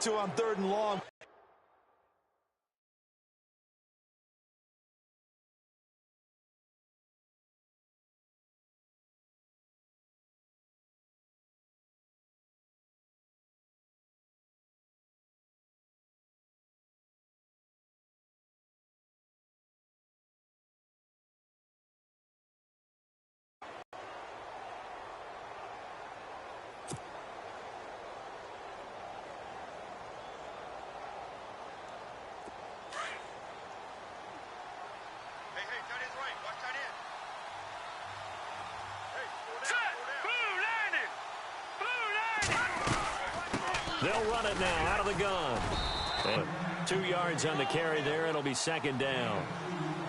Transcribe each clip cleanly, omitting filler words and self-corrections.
to on 3rd and long. They'll run it now out of the gun. And 2 yards on the carry there. It'll be 2nd down.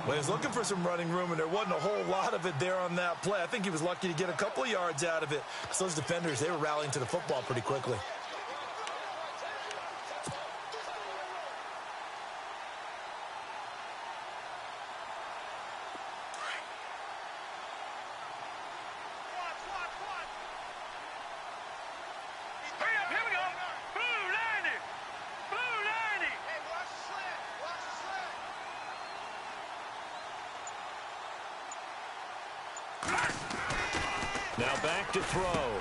Well, he was looking for some running room, and there wasn't a whole lot of it there on that play. I think he was lucky to get a couple of yards out of it. So those defenders, they were rallying to the football pretty quickly. Now back to throw.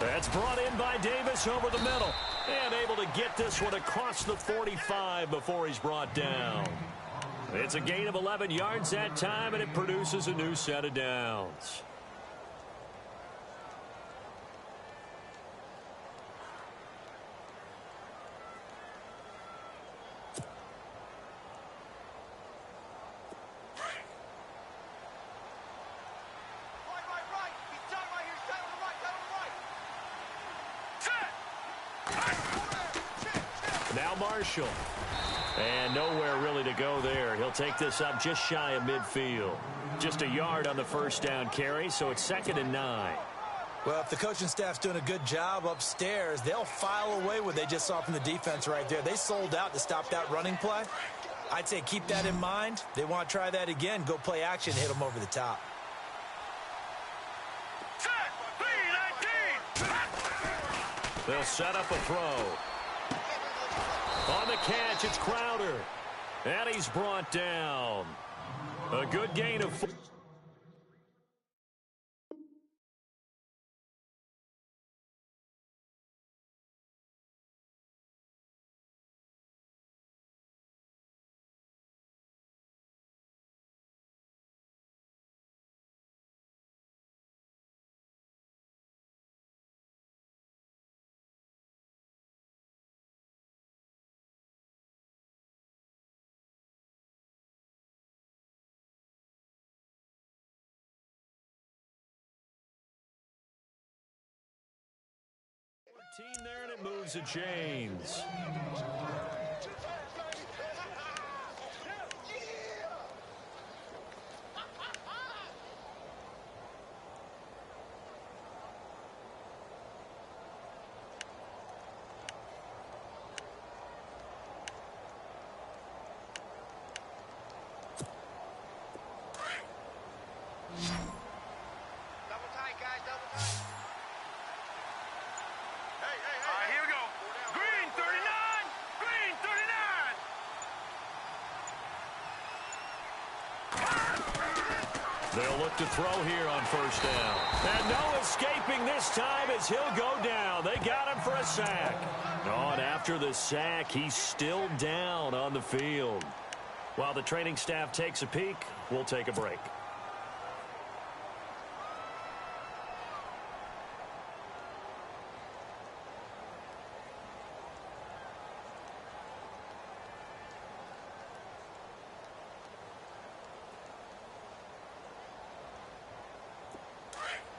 That's brought in by Davis over the middle. And able to get this one across the 45 before he's brought down. It's a gain of 11 yards that time, and it produces a new set of downs. Now Marshall. And nowhere really to go there. He'll take this up just shy of midfield. Just a yard on the 1st down carry, so it's 2nd and 9. Well, if the coaching staff's doing a good job upstairs, they'll file away what they just saw from the defense right there. They sold out to stop that running play. I'd say keep that in mind. They want to try that again. Go play action, hit them over the top. They'll set up a throw. On the catch, it's Crowder. And he's brought down. A good gain of 4. Team there, and it moves the chains. They'll look to throw here on 1st down. And no escaping this time as he'll go down. They got him for a sack. And after the sack, he's still down on the field. While the training staff takes a peek, we'll take a break.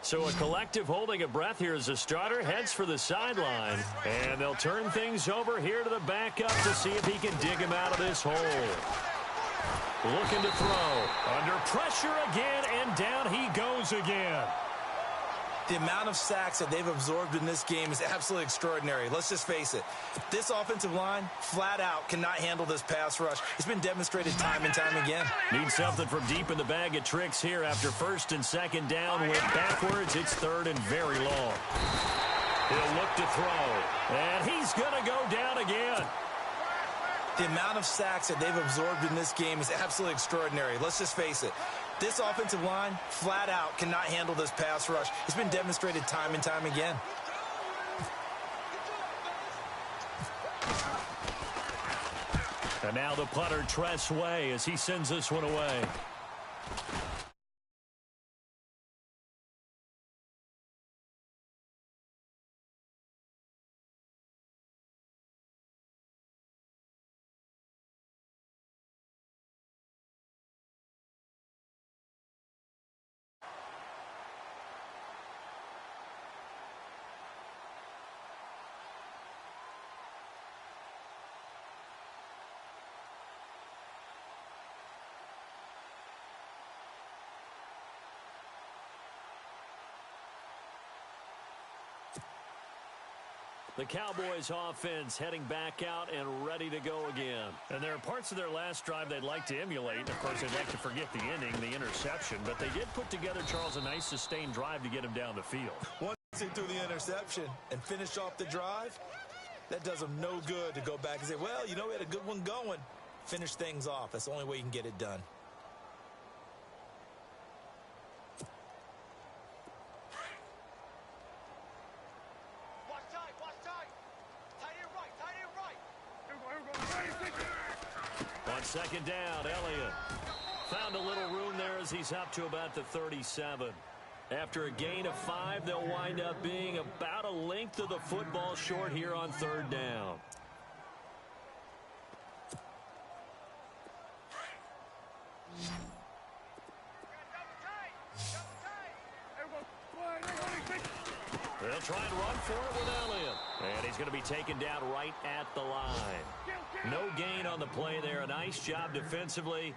So a collective holding of breath here as the starter heads for the sideline. And they'll turn things over here to the backup to see if he can dig him out of this hole. Looking to throw. Under pressure again, and down he goes again. The amount of sacks that they've absorbed in this game is absolutely extraordinary. Let's just face it. This offensive line, flat out, cannot handle this pass rush. It's been demonstrated time and time again. Need something from deep in the bag of tricks here after 1st and 2nd down. Went backwards. It's 3rd and very long. He'll look to throw. And he's going to go down again. The amount of sacks that they've absorbed in this game is absolutely extraordinary. Let's just face it. This offensive line, flat out, cannot handle this pass rush. It's been demonstrated time and time again. And now the punter, Tress Way, as he sends this one away. The Cowboys offense heading back out and ready to go again. And there are parts of their last drive they'd like to emulate. Of course, they'd like to forget the inning, the interception. But they did put together, Charles, a nice sustained drive to get him down the field. Once he threw the interception and finished off the drive, that does them no good to go back and say, well, you know, we had a good one going. Finish things off. That's the only way you can get it done. On second down, Elliott found a little room there as he's up to about the 37. After a gain of 5, they'll wind up being about a length of the football short here on third down. They'll try and run for it with Elliott. And he's going to be taken down right at the line. No gain on the play there. A nice job defensively.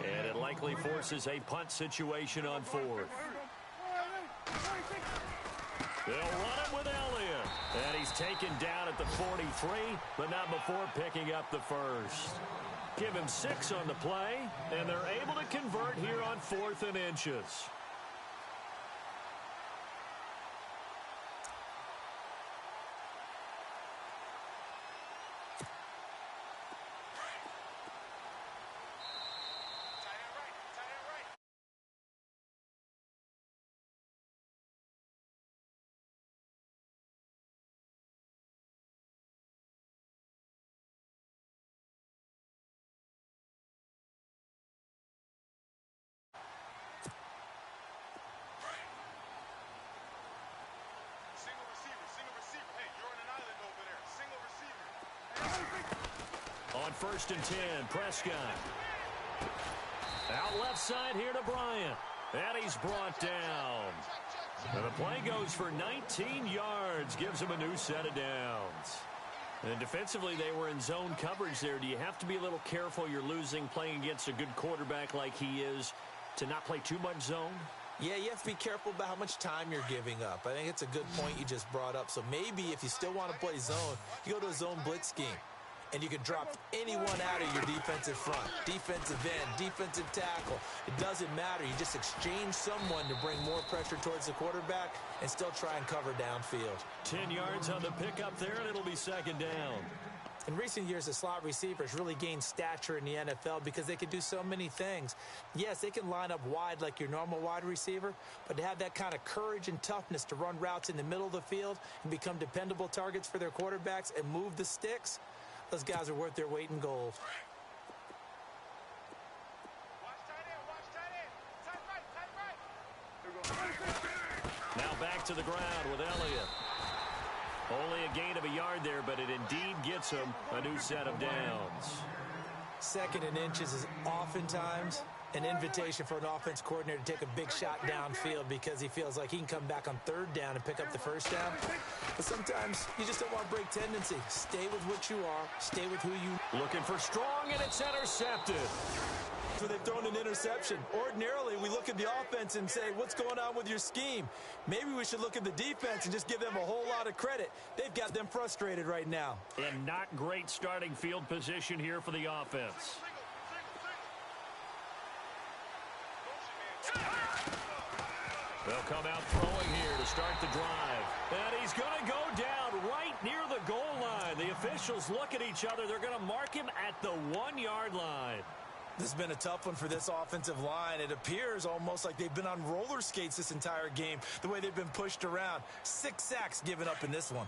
And it likely forces a punt situation on fourth. They'll run it with Elliott. And he's taken down at the 43, but not before picking up the first. Give him 6 on the play, and they're able to convert here on 4th and inches. On 1st and 10, Prescott. Out left side here to Bryant. And he's brought down. And the play goes for 19 yards. Gives him a new set of downs. And defensively, they were in zone coverage there. Do you have to be a little careful? You're losing playing against a good quarterback like he is to not play too much zone? Yeah, you have to be careful about how much time you're giving up. I think it's a good point you just brought up. So maybe if you still want to play zone, you go to a zone blitz scheme. And you can drop anyone out of your defensive front, defensive end, defensive tackle. It doesn't matter. You just exchange someone to bring more pressure towards the quarterback and still try and cover downfield. 10 yards on the pickup there, and it'll be second down. In recent years, the slot receivers really gained stature in the NFL because they can do so many things. Yes, they can line up wide like your normal wide receiver, but to have that kind of courage and toughness to run routes in the middle of the field and become dependable targets for their quarterbacks and move the sticks, those guys are worth their weight in gold. Now back to the ground with Elliott. Only a gain of a yard there, but it indeed gets him a new set of downs. 2nd and inches is oftentimes an invitation for an offense coordinator to take a big shot downfield because he feels like he can come back on 3rd down and pick up the 1st down. But sometimes you just don't want to break tendency. Stay with what you are. Stay with who you... Looking for strong, and it's intercepted. So they've thrown an interception. Ordinarily, we look at the offense and say, what's going on with your scheme? Maybe we should look at the defense and just give them a whole lot of credit. They've got them frustrated right now. And not great starting field position here for the offense. They'll come out throwing here to start the drive. And he's going to go down right near the goal line. The officials look at each other. They're going to mark him at the 1-yard line. This has been a tough one for this offensive line. It appears almost like they've been on roller skates this entire game, the way they've been pushed around. 6 sacks given up in this one.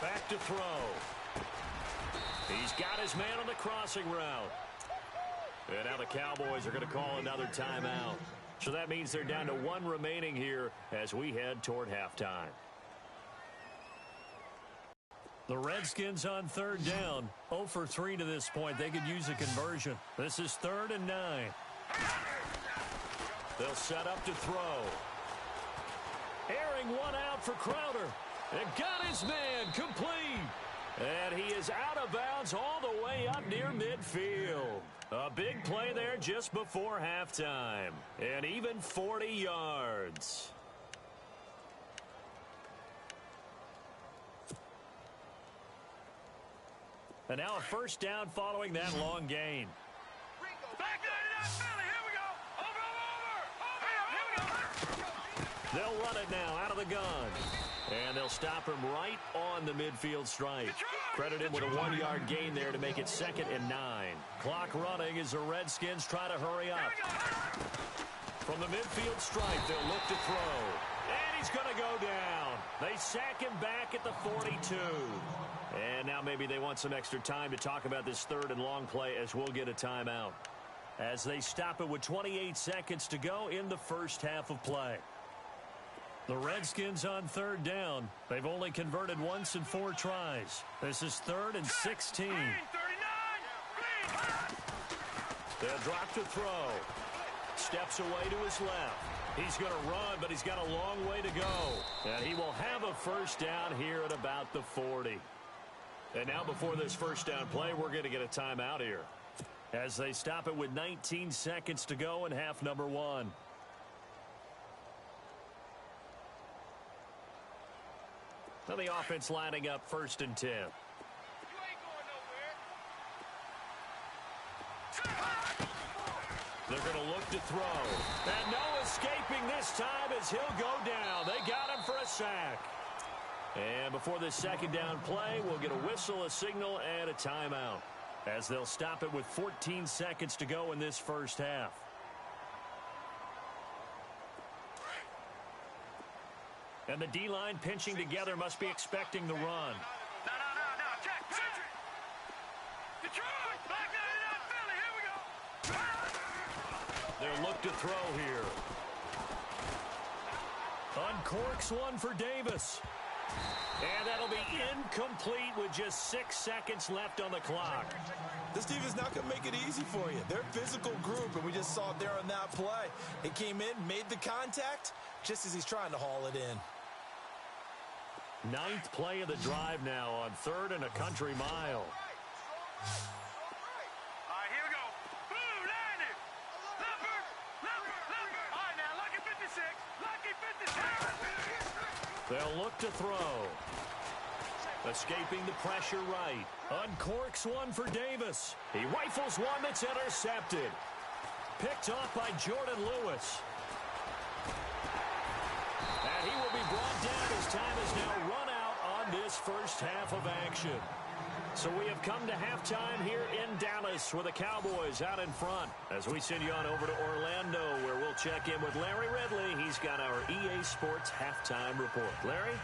Back to throw. He's got his man on the crossing route. And now the Cowboys are going to call another timeout. So that means they're down to 1 remaining here as we head toward halftime. The Redskins on 3rd down. 0 for 3 to this point. They could use a conversion. This is 3rd and 9. They'll set up to throw. Airing one out for Crowder. And got his man complete. And he is out of bounds all the way up near midfield. A big play there just before halftime. And even 40 yards. And now a first down following that long gain. They'll run it now out of the gun. And they'll stop him right on the midfield stripe. Credit him with a 1-yard gain there to make it 2nd and 9. Clock running as the Redskins try to hurry up. From the midfield stripe, they'll look to throw. And he's going to go down. They sack him back at the 42. And now maybe they want some extra time to talk about this 3rd and long play as we'll get a timeout. As they stop it with 28 seconds to go in the first half of play. The Redskins on 3rd down. They've only converted once in 4 tries. This is 3rd and 16. They'll drop to throw. Steps away to his left. He's going to run, but he's got a long way to go. And he will have a first down here at about the 40. And now before this first down play, we're going to get a timeout here. As they stop it with 19 seconds to go in half number 1. Now the offense lining up 1st and 10. They're going to look to throw. And no escaping this time as he'll go down. They got him for a sack. And before this 2nd down play, we'll get a whistle, a signal, and a timeout. As they'll stop it with 14 seconds to go in this first half. And the D-line pinching together must be expecting the run. They'll look to throw here. Uncorks one for Davis. And that'll be incomplete with just 6 seconds left on the clock. This team is not going to make it easy for you. They're a physical group, and we just saw it there on that play. It came in, made the contact, just as he's trying to haul it in. 9th play of the drive now on 3rd and a country mile. They'll look to throw. Escaping the pressure right. Uncorks one for Davis. He rifles one that's intercepted. Picked off by Jordan Lewis. And he will be brought down as time is now run out on this first half of action. So we have come to halftime here in Dallas with the Cowboys out in front. As we send you on over to Orlando where we'll check in with Larry Ridley. He's got our EA Sports halftime report. Larry?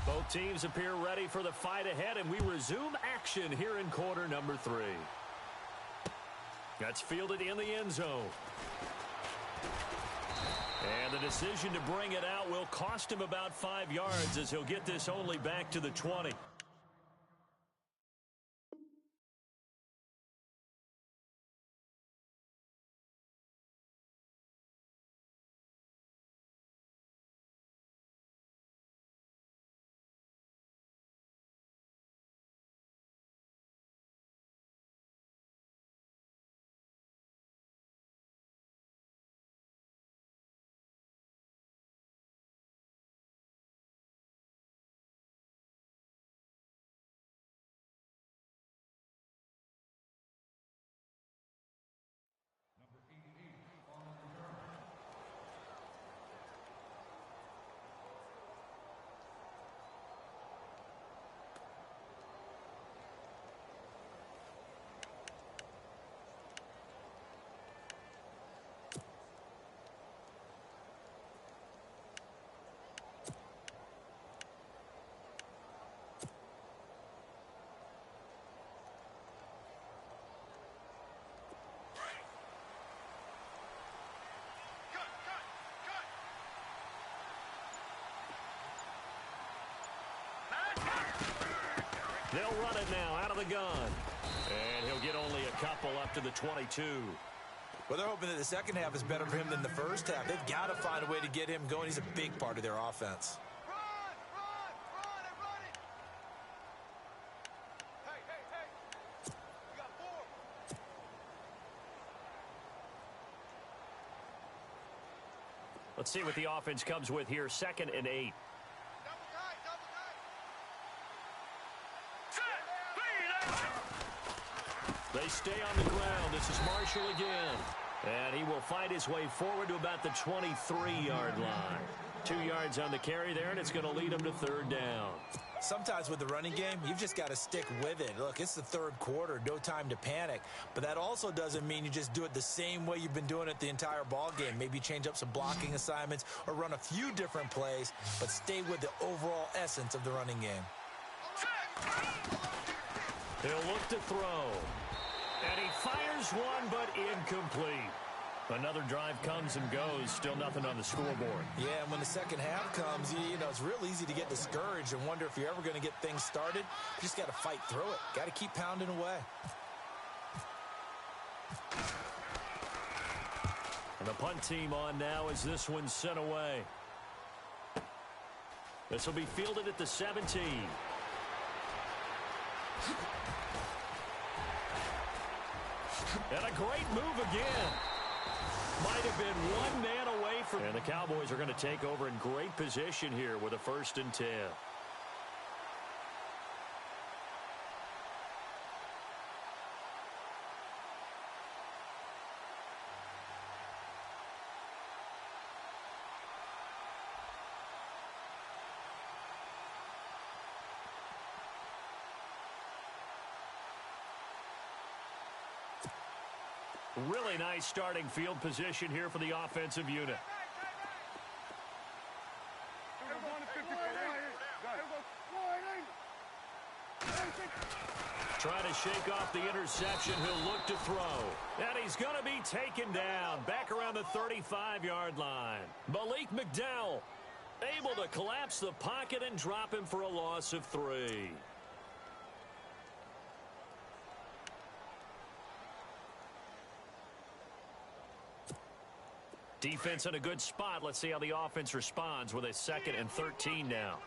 Both teams appear ready for the fight ahead, and we resume action here in quarter number 3. That's fielded in the end zone. And the decision to bring it out will cost him about 5 yards as he'll get this only back to the 20. They'll run it now out of the gun. And he'll get only a couple up to the 22. Well, they're hoping that the second half is better for him than the first half. They've got to find a way to get him going. He's a big part of their offense. Let's see what the offense comes with here. 2nd and 8. They stay on the ground. This is Marshall again. And he will fight his way forward to about the 23-yard line. 2 yards on the carry there, and it's going to lead him to 3rd down. Sometimes with the running game, you've just got to stick with it. Look, it's the 3rd quarter, no time to panic. But that also doesn't mean you just do it the same way you've been doing it the entire ball game. Maybe change up some blocking assignments or run a few different plays, but stay with the overall essence of the running game. He'll look to throw. And he fires one, but incomplete. Another drive comes and goes. Still nothing on the scoreboard. Yeah, and when the second half comes, you know, it's real easy to get discouraged and wonder if you're ever going to get things started. You just got to fight through it. Got to keep pounding away. And the punt team on now as this one's sent away. This will be fielded at the 17. And a great move again. Might have been one man away from... And the Cowboys are going to take over in great position here with a 1st and 10. Really nice starting field position here for the offensive unit. Trying to shake off the interception. He'll look to throw. And he's going to be taken down back around the 35-yard line. Malik McDowell able to collapse the pocket and drop him for a loss of 3. Defense in a good spot. Let's see how the offense responds with a 2nd and 13 now.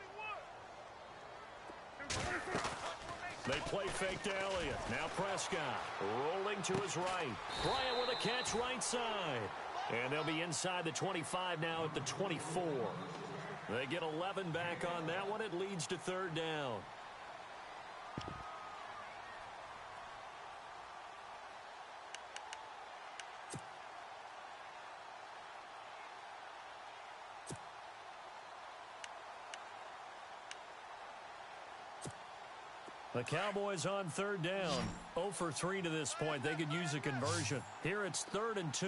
They play fake to Elliott. Now Prescott rolling to his right. Bryant with a catch right side. And they'll be inside the 25 now at the 24. They get 11 back on that one. It leads to 3rd down. The Cowboys on 3rd down. 0 for 3 to this point. They could use a conversion. Here it's 3rd and 2.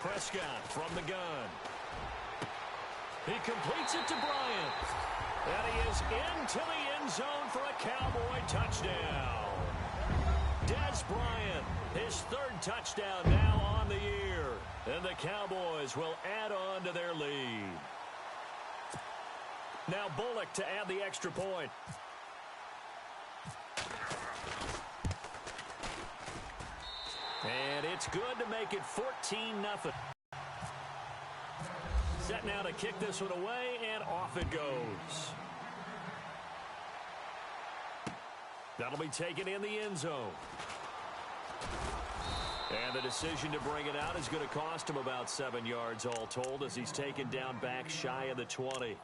Prescott from the gun. He completes it to Bryant. And he is into the end zone for a Cowboy touchdown. Dez Bryant, his 3rd touchdown now on the year. And the Cowboys will add on to their lead. Now Bullock to add the extra point. And it's good to make it 14-0. Set now to kick this one away, and off it goes. That'll be taken in the end zone. And the decision to bring it out is going to cost him about 7 yards all told as he's taken down back shy of the 20.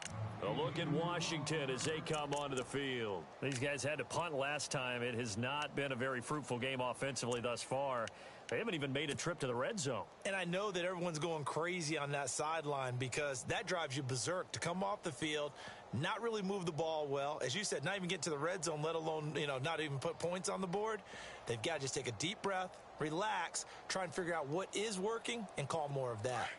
A look at Washington as they come onto the field. These guys had to punt last time. It has not been a very fruitful game offensively thus far. They haven't even made a trip to the red zone. And I know that everyone's going crazy on that sideline because that drives you berserk to come off the field, not really move the ball well. As you said, not even get to the red zone, let alone, not even put points on the board. They've got to just take a deep breath, relax, try and figure out what is working, and call more of that.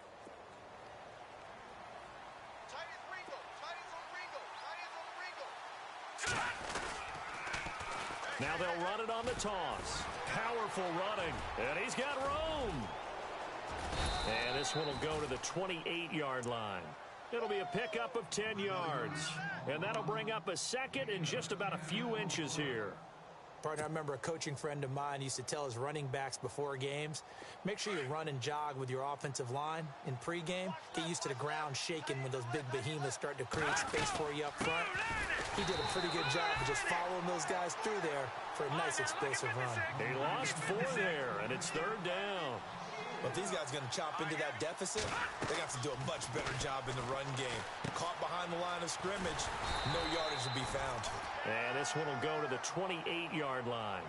Now they'll run it on the toss. Powerful running. And he's got room. And this one will go to the 28-yard line. It'll be a pickup of 10 yards. And that'll bring up a second in just about a few inches here. Partner, I remember a coaching friend of mine used to tell his running backs before games, make sure you run and jog with your offensive line in pregame. Get used to the ground shaking when those big behemoths start to create space for you up front. He did a pretty good job of just following those guys through there for a nice explosive run. He lost 4 there, and it's 3rd down. But if these guys are going to chop into that deficit, they're going to have to do a much better job in the run game. Caught behind the line of scrimmage, no yardage to be found. And this one will go to the 28-yard line.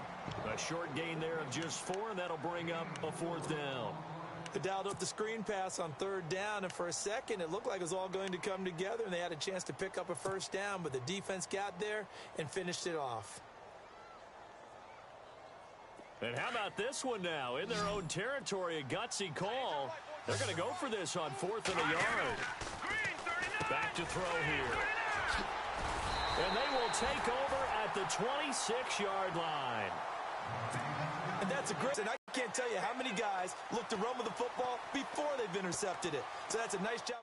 A short gain there of just 4, and that'll bring up a 4th down. They dialed up the screen pass on 3rd down, and for a second it looked like it was all going to come together, and they had a chance to pick up a 1st down, but the defense got there and finished it off. And how about this one now? In their own territory, a gutsy call. They're going to go for this on 4th and a yard. Back to throw here. And they will take over at the 26-yard line. And that's a great, and I can't tell you how many guys look to run with the football before they've intercepted it. So that's a nice job.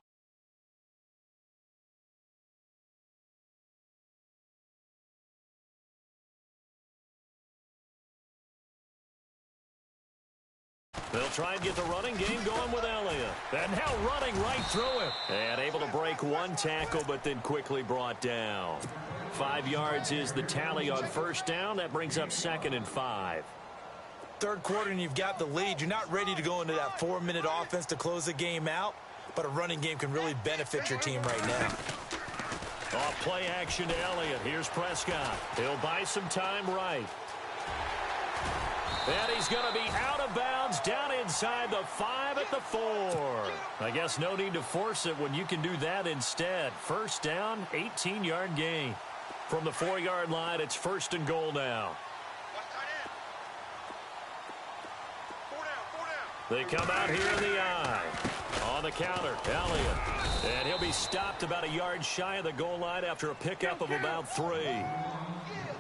They'll try and get the running game going with Elliott. And now running right through him. And able to break 1 tackle, but then quickly brought down. 5 yards is the tally on 1st down. That brings up 2nd and 5. 3rd quarter and you've got the lead. You're not ready to go into that 4-minute offense to close the game out, but a running game can really benefit your team right now. Off play action to Elliott. Here's Prescott. He'll buy some time right. And he's going to be out of bounds down inside the 5 at the 4. I guess no need to force it when you can do that instead. 1st down, 18-yard gain. From the 4-yard line, it's 1st and goal now. They come out here in the eye. On the counter, Elliott. And he'll be stopped about a yard shy of the goal line after a pickup of about 3.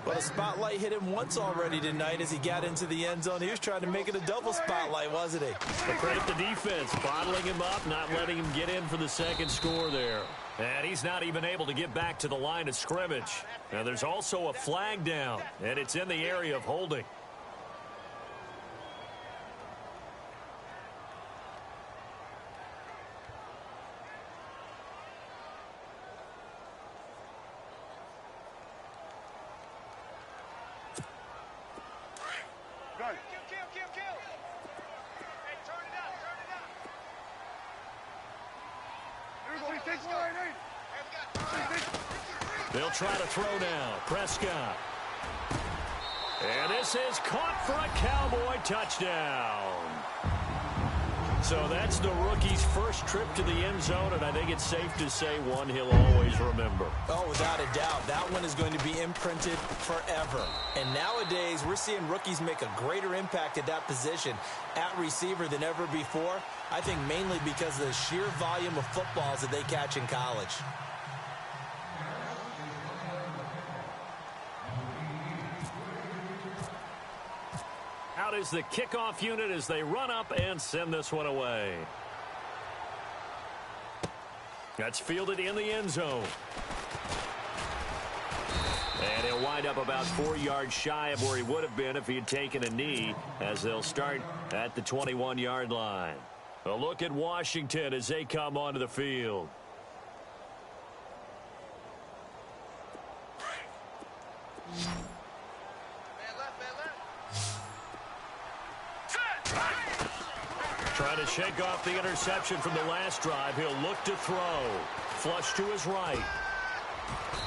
Well, the spotlight hit him once already tonight as he got into the end zone. He was trying to make it a double spotlight, wasn't he? But credit the defense, bottling him up, not letting him get in for the 2nd score there. And he's not even able to get back to the line of scrimmage. Now, there's also a flag down, and it's in the area of holding. They'll try to throw now. Prescott. And this is caught for a Cowboy touchdown. So that's the rookie's first trip to the end zone, and I think it's safe to say one he'll always remember. Oh, without a doubt. That one is going to be imprinted forever. And nowadays, we're seeing rookies make a greater impact at that position at receiver than ever before. I think mainly because of the sheer volume of footballs that they catch in college. Out is the kickoff unit as they run up and send this one away. That's fielded in the end zone. And he'll wind up about 4 yards shy of where he would have been if he had taken a knee, as they'll start at the 21-yard line. A look at Washington as they come onto the field. Trying to shake off the interception from the last drive. He'll look to throw. Flush to his right.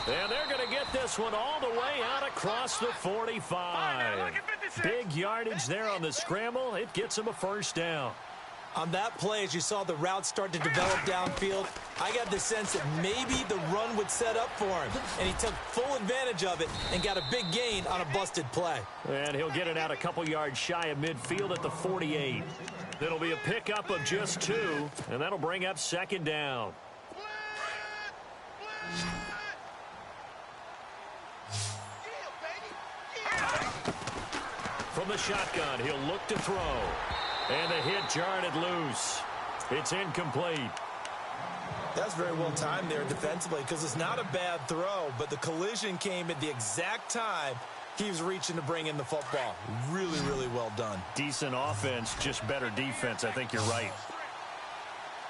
And they're going to get this one all the way out across the 45. Big yardage there on the scramble. It gets him a 1st down. On that play, as you saw the route start to develop downfield, I got the sense that maybe the run would set up for him. And he took full advantage of it and got a big gain on a busted play. And he'll get it out a couple yards shy of midfield at the 48. It'll be a pickup of just 2, and that'll bring up 2nd down. From the shotgun, he'll look to throw. And the hit jarred it loose. It's incomplete. That's very well timed there defensively because it's not a bad throw, but the collision came at the exact time he was reaching to bring in the football. Really, really well done. Decent offense, just better defense. I think you're right.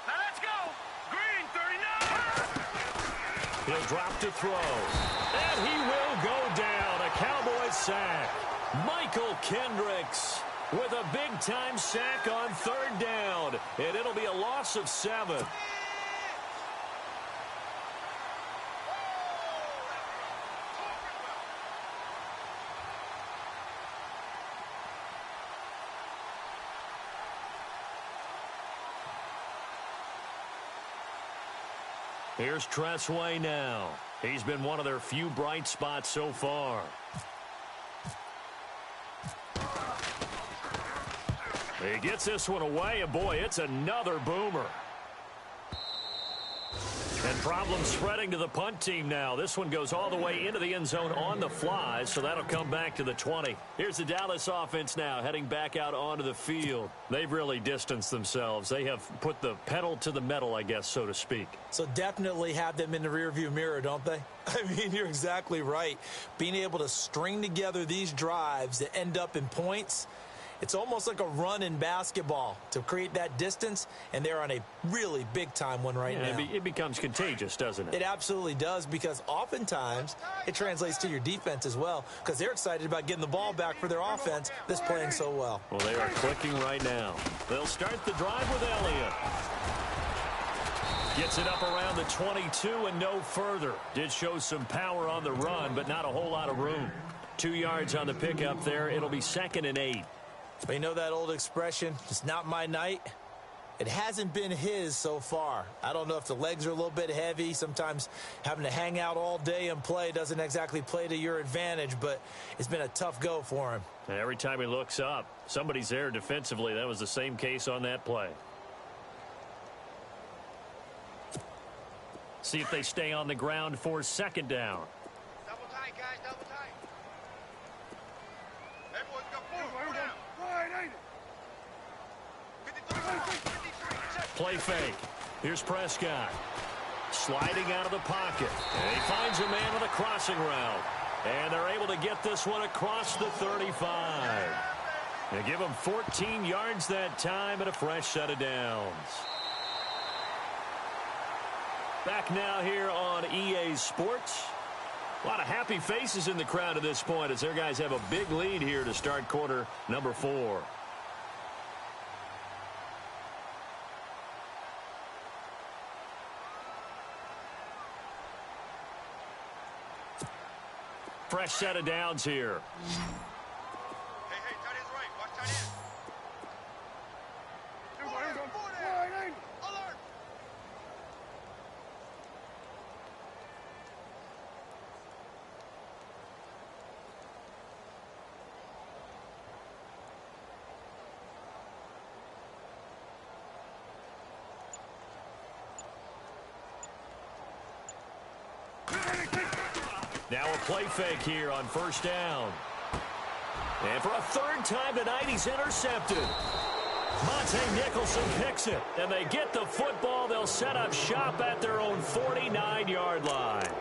Now let's go. Green 39. He'll drop to throw. And he will go down. A Cowboys sack. Michael Kendricks with a big-time sack on 3rd down. And it'll be a loss of 7. Here's Tressway now. He's been one of their few bright spots so far. He gets this one away, and boy, it's another boomer. And problems spreading to the punt team now. This one goes all the way into the end zone on the fly, so that'll come back to the 20. Here's the Dallas offense now heading back out onto the field. They've really distanced themselves. They have put the pedal to the metal, I guess, so to speak. So definitely have them in the rearview mirror, don't they? I mean, you're exactly right. Being able to string together these drives that end up in points, it's almost like a run in basketball to create that distance, and they're on a really big-time one right now. It becomes contagious, doesn't it? It absolutely does, because oftentimes it translates to your defense as well, because they're excited about getting the ball back for their offense that's playing so well. Well, they are clicking right now. They'll start the drive with Elliott. Gets it up around the 22 and no further. Did show some power on the run, but not a whole lot of room. 2 yards on the pickup there. It'll be 2nd and 8. But you know that old expression, it's not my night? It hasn't been his so far. I don't know if the legs are a little bit heavy. Sometimes having to hang out all day and play doesn't exactly play to your advantage, but it's been a tough go for him. Every time he looks up, somebody's there defensively. That was the same case on that play. See if they stay on the ground for 2nd down. Double tight, guys. Double tight. Everyone's got 4. Play fake. Here's Prescott. Sliding out of the pocket. And he finds a man on the crossing route. And they're able to get this one across the 35. They give him 14 yards that time and a fresh set of downs. Back now here on EA Sports. A lot of happy faces in the crowd at this point as their guys have a big lead here to start quarter number 4. Fresh set of downs here. Hey, tight end's right. Watch tight end. Alert. Now a play fake here on 1st down. And for a 3rd time tonight, he's intercepted. Monte Nicholson picks it. And they get the football. They'll set up shop at their own 49-yard line.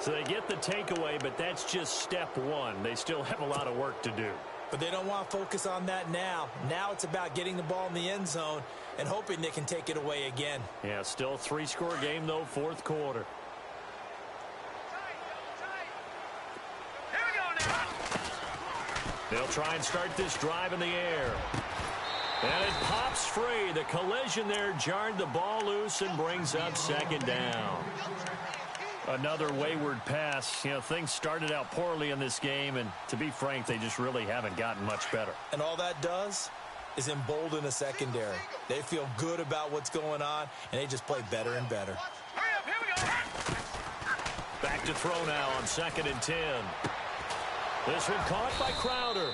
So they get the takeaway, but that's just step 1. They still have a lot of work to do. But they don't want to focus on that now. Now it's about getting the ball in the end zone and hoping they can take it away again. Yeah, still a 3-score game, though, 4th quarter. They'll try and start this drive in the air. And it pops free. The collision there jarred the ball loose and brings up 2nd down. Another wayward pass. You know, things started out poorly in this game, and to be frank, they just really haven't gotten much better. And all that does is embolden a secondary. They feel good about what's going on, and they just play better and better. Hurry up, here we go. Back to throw now on 2nd and 10. This one caught by Crowder.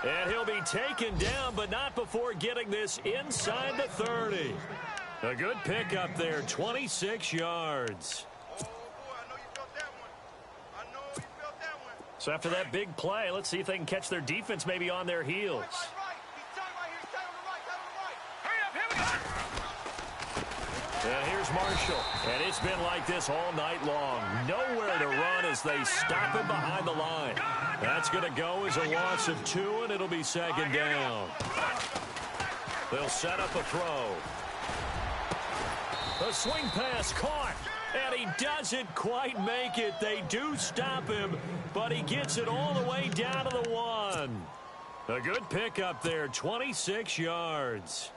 And he'll be taken down, but not before getting this inside the 30. A good pickup there, 26 yards. Oh, boy, I know you felt that one. I know you felt that one. So after that big play, let's see if they can catch their defense maybe on their heels. Right. He's tight right here. He's tight on the right. Tight on the right. Hurry up, here we go. And here's Marshall. And it's been like this all night long. Nowhere to run as they stop him behind the line. That's going to go as a loss of 2, and it'll be second down. They'll set up a throw. The swing pass caught. And he doesn't quite make it. They do stop him, but he gets it all the way down to the 1. A good pickup there, 26 yards.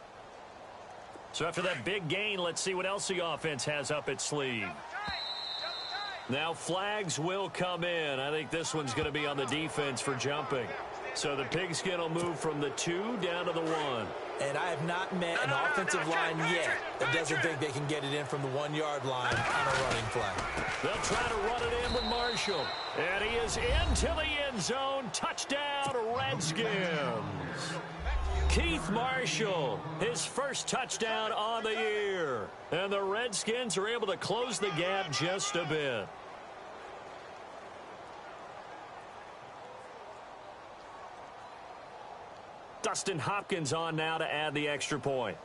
So after that big gain, let's see what else the offense has up its sleeve. Now flags will come in. I think this one's going to be on the defense for jumping. So the pigskin will move from the 2 down to the 1. And I have not met an offensive line yet that doesn't think they can get it in from the 1-yard line on a running play. They'll try to run it in with Marshall. And he is into the end zone. Touchdown, Redskins. Keith Marshall, his first touchdown on the year. And the Redskins are able to close the gap just a bit. Dustin Hopkins on now to add the extra point.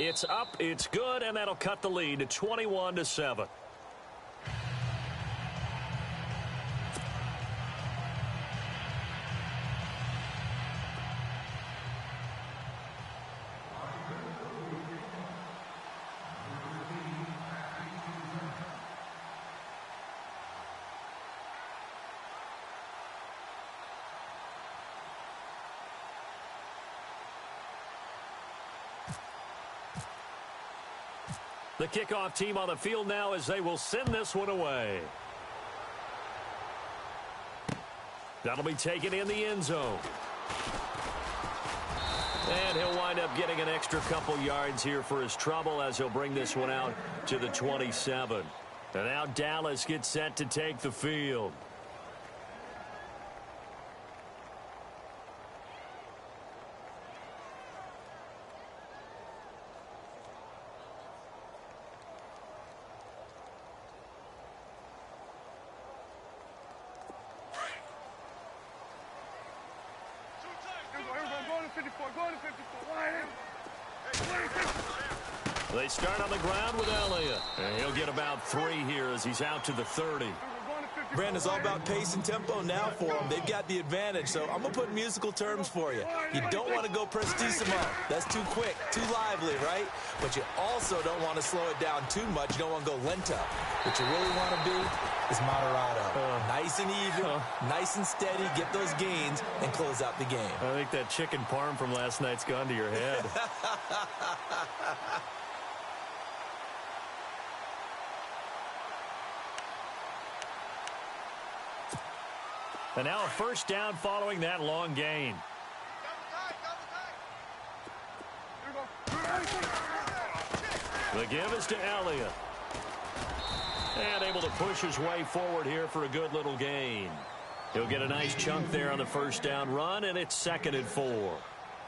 It's up, it's good, and that'll cut the lead to 21-7. The kickoff team on the field now as they will send this one away. That'll be taken in the end zone. And he'll wind up getting an extra couple yards here for his trouble as he'll bring this one out to the 27. And now Dallas gets set to take the field. They start on the ground with Elliott. And he'll get about 3 here as he's out to the 30. Brandon, it's all about pace and tempo now for them. They've got the advantage, so I'm going to put musical terms for you. You don't want to go prestissimo. That's too quick, too lively, right? But you also don't want to slow it down too much. You don't want to go lento. What you really want to be is moderato. Nice and even, nice and steady, get those gains, and close out the game. I think that chicken parm from last night's gone to your head. And now a first down following that long gain. The give is to Elliott. And able to push his way forward here for a good little gain. He'll get a nice chunk there on the first down run, and it's 2nd and 4.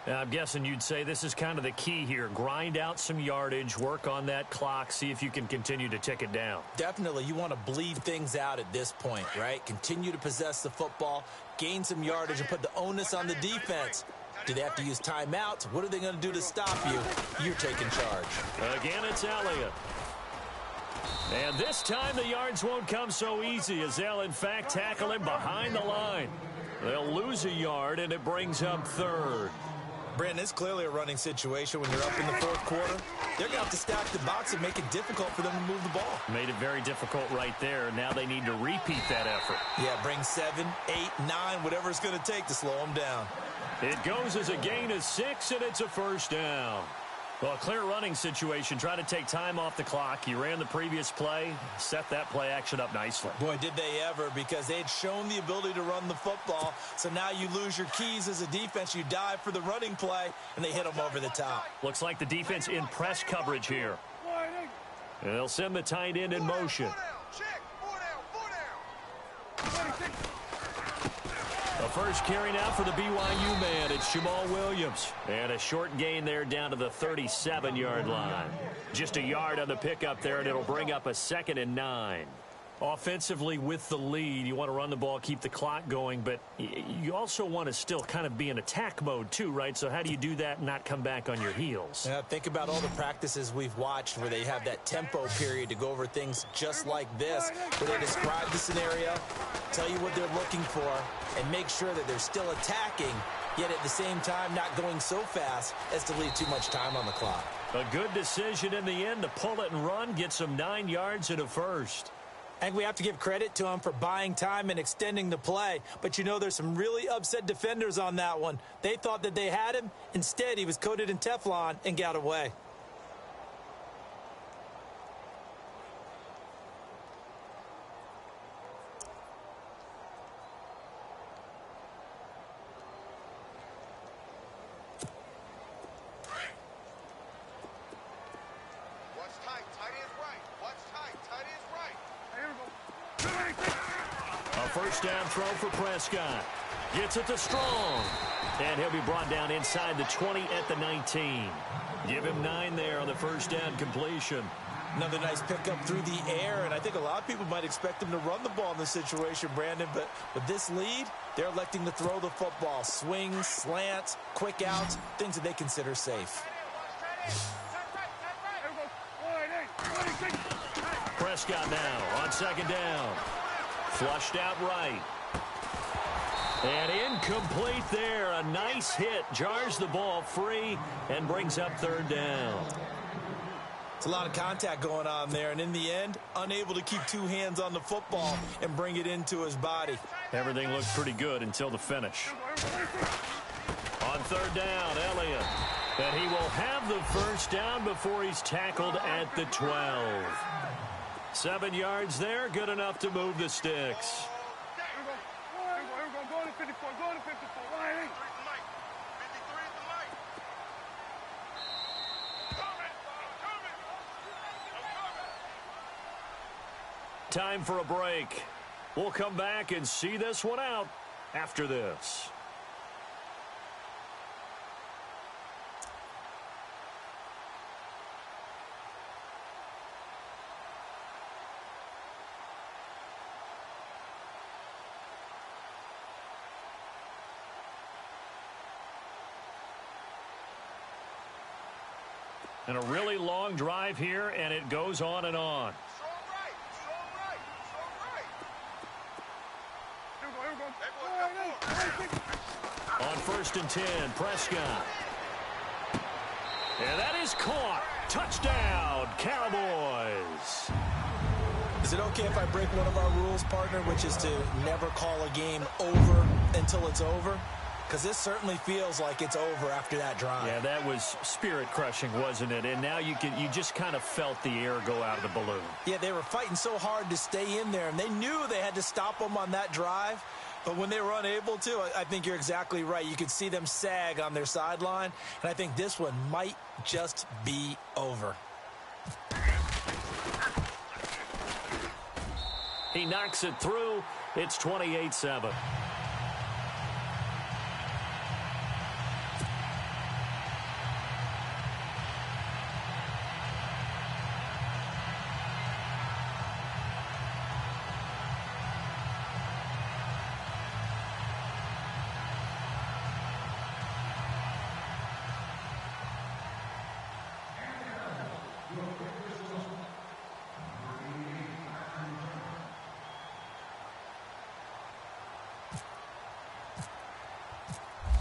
I'm guessing you'd say this is kind of the key here. Grind out some yardage, work on that clock, see if you can continue to tick it down. Definitely. You want to bleed things out at this point, right? Continue to possess the football, gain some yardage, and put the onus on the defense. Do they have to use timeouts? What are they going to do to stop you? You're taking charge. Again, it's Elliott. And this time the yards won't come so easy as they'll, in fact, tackle him behind the line. They'll lose a yard, and it brings up 3rd. Brandon, it's clearly a running situation when you're up in the 4th quarter. They're going to have to stack the box and make it difficult for them to move the ball. Made it very difficult right there. Now they need to repeat that effort. Yeah, bring 7, 8, 9, whatever it's going to take to slow them down. It goes as a gain of 6, and it's a first down. Well, a clear running situation. Try to take time off the clock. He ran the previous play, set that play action up nicely. Boy, did they ever, because they had shown the ability to run the football. So now you lose your keys as a defense. You dive for the running play, and they hit them over the top. Looks like the defense in press coverage here. And they'll send the tight end in motion. The first carry now for the BYU man. It's Jamal Williams. And a short gain there down to the 37-yard line. Just a yard on the pickup there, and it'll bring up a 2nd and 9. Offensively with the lead, you want to run the ball, keep the clock going, but you also want to still kind of be in attack mode too, right? So how do you do that and not come back on your heels? Yeah, think about all the practices we've watched where they have that tempo period to go over things just like this, where they describe the scenario, tell you what they're looking for, and make sure that they're still attacking, yet at the same time not going so fast as to leave too much time on the clock. A good decision in the end to pull it and run, get some 9 yards and a first. I think we have to give credit to him for buying time and extending the play. But, you know, there's some really upset defenders on that one. They thought that they had him. Instead, he was coated in Teflon and got away. First down throw for Prescott. Gets it to Strong. And he'll be brought down inside the 20 at the 19. Give him 9 there on the first down completion. Another nice pickup through the air, and I think a lot of people might expect him to run the ball in this situation, Brandon, but with this lead, they're electing to throw the football. Swings, slants, quick outs, things that they consider safe. Prescott now on 2nd down. Flushed out right. And incomplete there. A nice hit. Jars the ball free and brings up 3rd down. It's a lot of contact going on there, and in the end, unable to keep 2 hands on the football and bring it into his body. Everything looked pretty good until the finish. On 3rd down, Elliott. And he will have the first down before he's tackled at the 12. 7 yards there, good enough to move the sticks. Time for a break. We'll come back and see this one out after this. And a really long drive here, and it goes on and on. On 1st and 10, Prescott. And that is caught. Touchdown, Cowboys. Is it okay if I break one of our rules, partner, which is to never call a game over until it's over? Because this certainly feels like it's over after that drive. Yeah, that was spirit-crushing, wasn't it? And now you just kind of felt the air go out of the balloon. Yeah, they were fighting so hard to stay in there, and they knew they had to stop them on that drive. But when they were unable to, I think you're exactly right. You could see them sag on their sideline, and I think this one might just be over. He knocks it through. It's 28-7.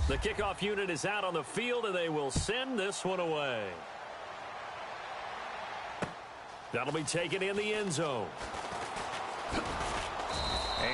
The kickoff unit is out on the field, and they will send this one away. That'll be taken in the end zone.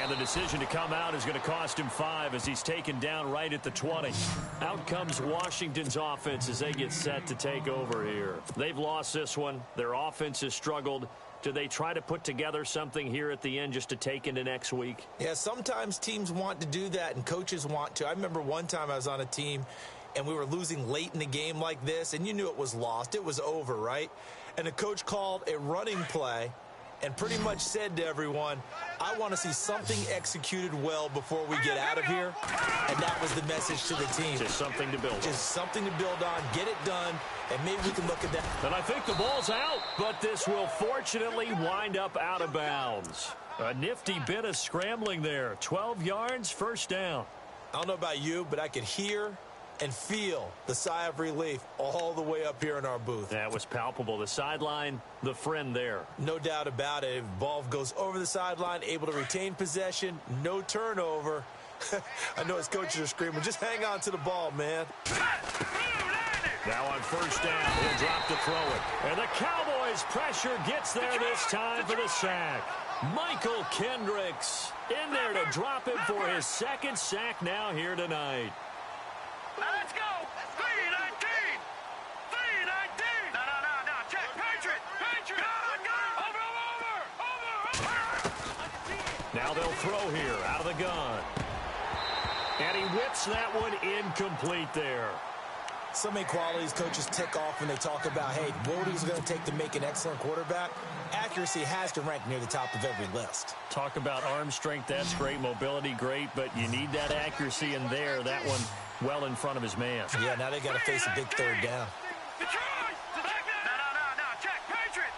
And And the decision to come out is going to cost him 5 as he's taken down right at the 20. Out comes Washington's offense as they get set to take over here. They've lost this one. Their offense has struggled. Do they try to put together something here at the end just to take into next week? Yeah, sometimes teams want to do that and coaches want to. I remember one time I was on a team and we were losing late in the game like this, and you knew it was lost. It was over, right? And the coach called a running play and pretty much said to everyone, I want to see something executed well before we get out of here. And that was the message to the team. Just something to build on. Just something to build on, get it done, and maybe we can look at that. And I think the ball's out, but this will fortunately wind up out of bounds. A nifty bit of scrambling there. 12 yards, first down. I don't know about you, but I could hear and feel the sigh of relief all the way up here in our booth. That was palpable. The sideline, the friend there. No doubt about it. If ball goes over the sideline, able to retain possession, no turnover. I know his coaches are screaming, just hang on to the ball, man. Now on first down, he'll drop to throw it. And the Cowboys' pressure gets there this time for the sack. Michael Kendricks in there to drop him for his second sack now here tonight. Let's go. 319. 319. No. Check. Patriot. Over. Now they'll throw here out of the gun. And he whips that one incomplete there. So many qualities coaches tick off when they talk about, hey, what is it going to take to make an excellent quarterback? Accuracy has to rank near the top of every list. Talk about arm strength, that's great. Mobility, great, but you need that accuracy in there. That one well in front of his man. Yeah, now they got to face a big third down. No. Check. Patriot.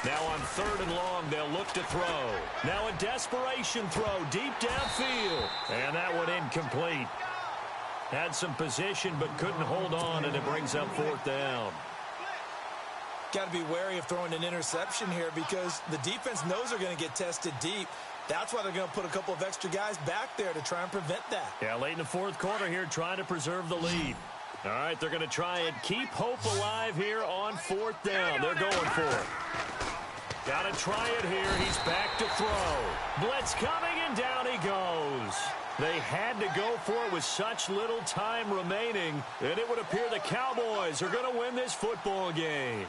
Now on third and long, they'll look to throw. Now a desperation throw deep downfield. And that one incomplete. Had some position but couldn't hold on, and it brings up fourth down. Got to be wary of throwing an interception here because the defense knows they're going to get tested deep. That's why they're going to put a couple of extra guys back there to try and prevent that. Yeah, late in the fourth quarter here, trying to preserve the lead. All right, they're going to try and keep hope alive here on fourth down. They're going for it. Got to try it here. He's back to throw. Blitz coming, and down he goes. They had to go for it with such little time remaining, and it would appear the Cowboys are going to win this football game.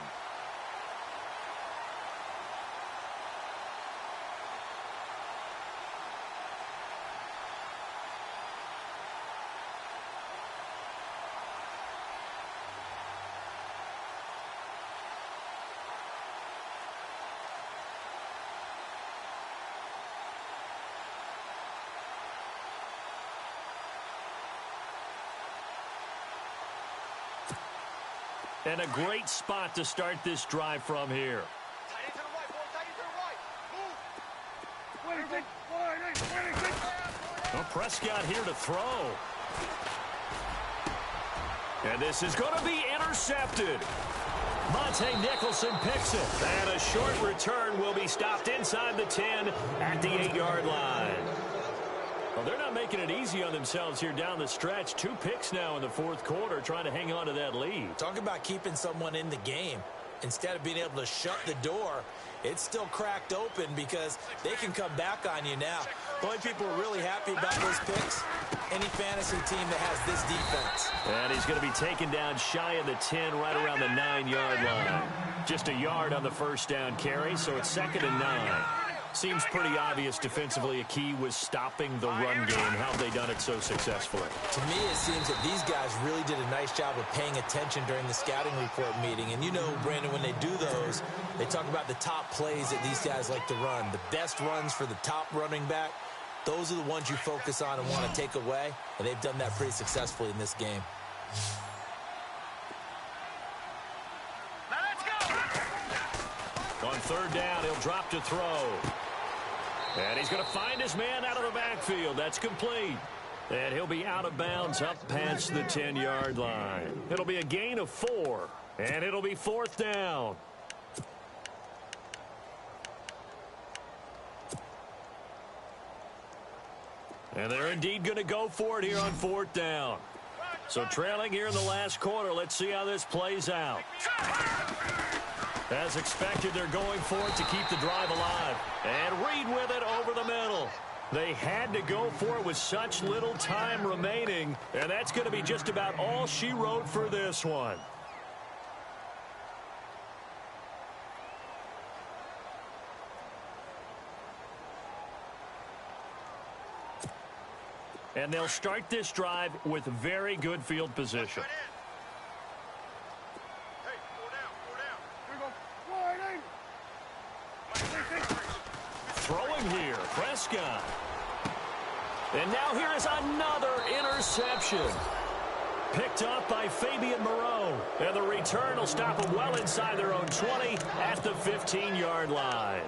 And a great spot to start this drive from here. Tight end to the right, boy. Tight end to the right. Move. Well, Prescott here to throw. And this is going to be intercepted. Monte Nicholson picks it. And a short return will be stopped inside the 10 at the 8-yard line. Well, they're not making it easy on themselves here down the stretch. 2 picks now in the fourth quarter, trying to hang on to that lead. Talk about keeping someone in the game. Instead of being able to shut the door, it's still cracked open because they can come back on you now. The only people who are really happy about those picks, any fantasy team that has this defense. And he's going to be taken down shy of the 10, right around the 9-yard line. Just a yard on the first down carry, so it's 2nd and 9. Seems pretty obvious defensively a key was stopping the run game. How have they done it so successfully? To me, it seems that these guys really did a nice job of paying attention during the scouting report meeting. And you know, Brandon, when they do those, they talk about the top plays that these guys like to run. The best runs for the top running back, those are the ones you focus on and want to take away. And they've done that pretty successfully in this game. On third down, he'll drop to throw. And he's going to find his man out of the backfield. That's complete. And he'll be out of bounds up past the 10-yard line. It'll be a gain of 4. And it'll be fourth down. And they're indeed going to go for it here on fourth down. So trailing here in the last quarter. Let's see how this plays out. As expected, they're going for it to keep the drive alive. And Reed with it over the middle. They had to go for it with such little time remaining, and that's going to be just about all she wrote for this one. And they'll start this drive with very good field position. Throwing here, Prescott. And now here is another interception. Picked up by Fabian Moreau. And the return will stop them well inside their own 20 at the 15-yard line.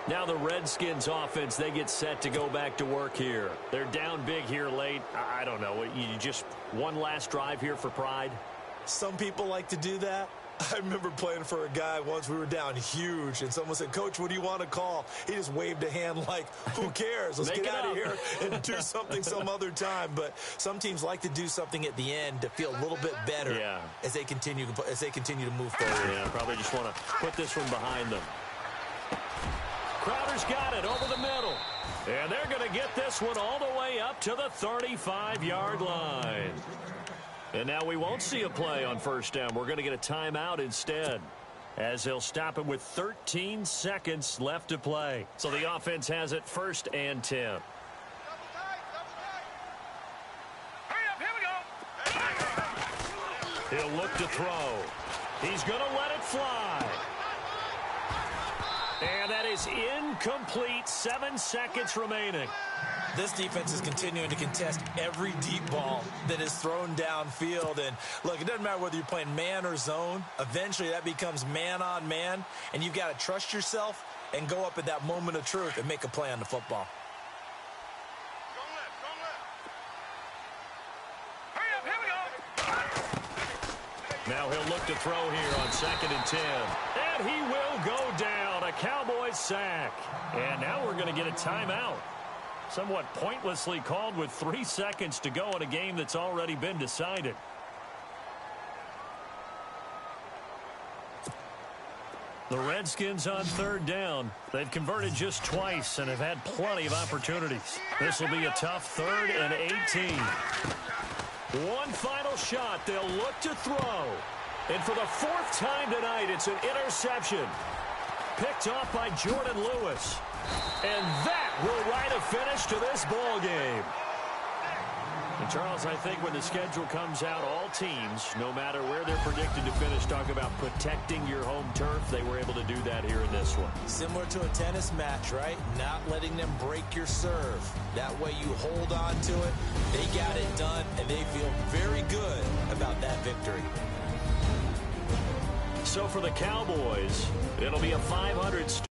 Now the Redskins offense, they get set to go back to work here. They're down big here late. I don't know. You just one last drive here for pride? Some people like to do that. I remember playing for a guy once. We were down huge, and someone said, "Coach, what do you want to call?" He just waved a hand like, who cares? Let's get out of here and do something some other time. But some teams like to do something at the end to feel a little bit better as they continue to move forward. Yeah, probably just want to put this one behind them. Crowder's got it over the middle. And they're going to get this one all the way up to the 35-yard line. And now we won't see a play on first down. We're going to get a timeout instead, as they'll stop him with 13 seconds left to play. So the offense has it 1st and 10. Hurry up, here we go. He'll look to throw. He's going to let it fly. And that is incomplete. 7 seconds remaining. This defense is continuing to contest every deep ball that is thrown downfield. And, look, it doesn't matter whether you're playing man or zone. Eventually, that becomes man-on-man, and you've got to trust yourself and go up at that moment of truth and make a play on the football. Hurry up, here we go. Now he'll look to throw here on 2nd and 10. And he will go down. A Cowboys sack. And now we're going to get a timeout. Somewhat pointlessly called with 3 seconds to go in a game that's already been decided. The Redskins on 3rd down. They've converted just twice and have had plenty of opportunities. This will be a tough 3rd and 18. One final shot. They'll look to throw. And for the 4th time tonight, it's an interception. Picked off by Jordan Lewis. And that will write a finish to this ball game. And Charles, I think when the schedule comes out, all teams, no matter where they're predicted to finish, talk about protecting your home turf. They were able to do that here in this one. Similar to a tennis match, right? Not letting them break your serve. That way you hold on to it. They got it done, and they feel very good about that victory. So for the Cowboys, it'll be a 500 start.